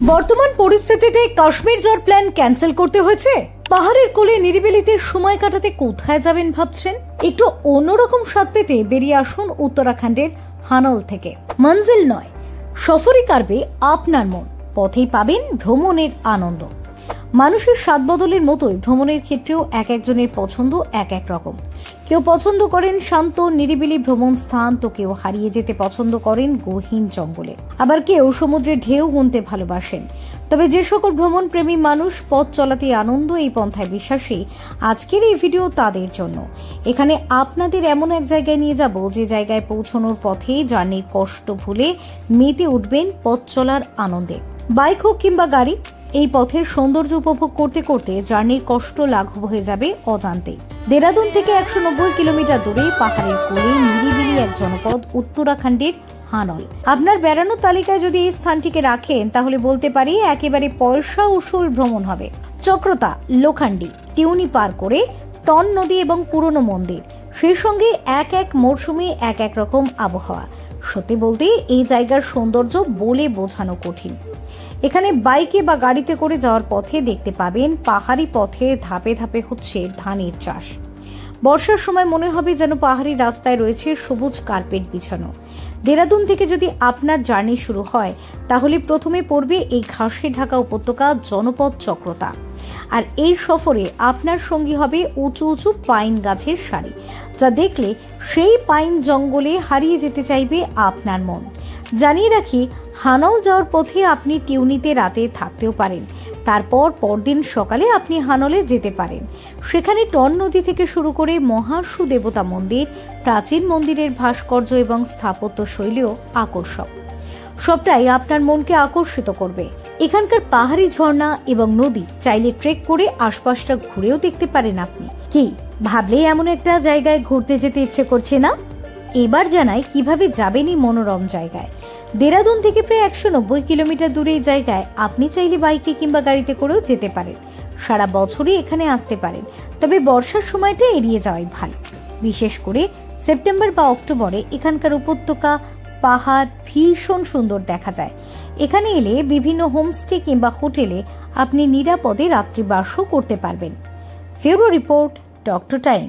বর্তমান পরিস্থিতিতে কাশ্মীর যাওয়ার প্ল্যান ক্যান্সেল করতে হয়েছে। পাহাড়ের কোলে নিরিবিলিতে সময় কাটাতে কোথায় যাবেন ভাবছেন? একটু অন্যরকম স্বাদ পেতে বেরিয়ে আসুন উত্তরাখণ্ডের হানল থেকে। মঞ্জিল নয়, সফরই কাটবে আপনার মন, পথেই পাবেন ভ্রমণের আনন্দ। মানুষের স্বাদ বদলের মতোই ভ্রমণের ক্ষেত্রেও এক একজনের পছন্দ এক এক রকম। কেউ পছন্দ করেন শান্ত নিরিবিলি ভ্রমণ স্থান, তো কেউ হারিয়ে যেতে পছন্দ করেন গহীন জঙ্গলে, আবার কেউ সমুদ্রের ঢেউ গুনতে ভালোবাসেন। তবে যে সকল ভ্রমণ প্রেমী মানুষ পথ চলাতে আনন্দ এই পন্থায় বিশ্বাসী, আজকের এই ভিডিও তাদের জন্য। এখানে আপনাদের এমন এক জায়গায় নিয়ে যাব যে জায়গায় পৌঁছানোর পথে জার্নির কষ্ট ভুলে মেতে উঠবেন পথ চলার আনন্দে। বাইক হোক কিংবা গাড়ি, এই পথের সৌন্দর্য উপভোগ করতে করতে জার্নির কষ্ট লাঘব হয়ে যাবে অজান্তেই। দেরাদুন থেকে 190 কিলোমিটার দূরে পাহাড়ের কোলে নিরিবিলি এক জনপদ উত্তরাখণ্ডের হানল। আপনার বেড়ানোর তালিকায় যদি এই স্থানটিকে রাখেন, তাহলে বলতে পারি একেবারে পয়সা উসুল ভ্রমণ হবে। চক্রতা, লোখান্ডি, টিউনি পার করে টন নদী এবং পুরনো মন্দির, সেই সঙ্গে এক এক মরশুমে এক এক রকম আবহাওয়া। সত্যি বলতে এই জায়গার সৌন্দর্য বলে বোঝানো কঠিন। এখানে বাইকে বা গাড়িতে করে যাওয়ার পথে দেখতে পাবেন পাহাড়ি পথে ধাপে ধাপে হচ্ছে ধানের চাষ। বর্ষার সময় মনে হবে যেন পাহাড়ি রাস্তায় রয়েছে সবুজ কার্পেট বিছানো। দেরাদুন থেকে যদি আপনার জার্নি শুরু হয়, তাহলে প্রথমে পড়বে এই ঘাসে ঢাকা উপত্যকা জনপদ চক্রতা। আর এই সফরে আপনার সঙ্গী হবে উঁচু উঁচু পাইন গাছের সারি, যা দেখলে সেই পাইন জঙ্গলে হারিয়ে যেতে চাইবে আপনার মন। জানিয়ে রাখি, হানল যাওয়ার পথে আপনি টিউনিতে রাতে থাকতেও পারেন। তারপর পরদিন সকালে আপনি হানলে যেতে পারেন। সেখানে টন নদী থেকে শুরু করে মহাসু দেবতা মন্দির, প্রাচীন মন্দিরের ভাস্কর্য এবং স্থাপত্য শৈলীও আকর্ষক। সবটাই আপনার মনকে আকর্ষিত করবে। এখানকার পাহাড়ি ঝর্ণা এবং নদী চাইলে ট্রেক করে আশপাশটা ঘুরেও দেখতে পারেন আপনি। কি ভাবলে এমন একটা জায়গায় ঘুরতে যেতে ইচ্ছে করছে না? এবার জানাই কিভাবে যাবেন এই মনোরম জায়গায়। দেরাদুন থেকে প্রায় 190 কিলোমিটার দূরে এই জায়গায় আপনি চাইলে বাইকে কিংবা গাড়িতে করেও যেতে পারেন। সারা বছরই এখানে আসতে পারেন, তবে বর্ষার সময়টা এড়িয়ে যাওয়াই ভালো। বিশেষ করে সেপ্টেম্বর বা অক্টোবরে এখানকার উপত্যকা পাহাড় ভীষণ সুন্দর দেখা যায়। এখানে এলে বিভিন্ন হোমস্টে কিংবা হোটেলে আপনি নিরাপদে রাত্রিবাসও করতে পারবেন। ফেব্রুয়ারি রিপোর্ট, ডক্টর টাইম।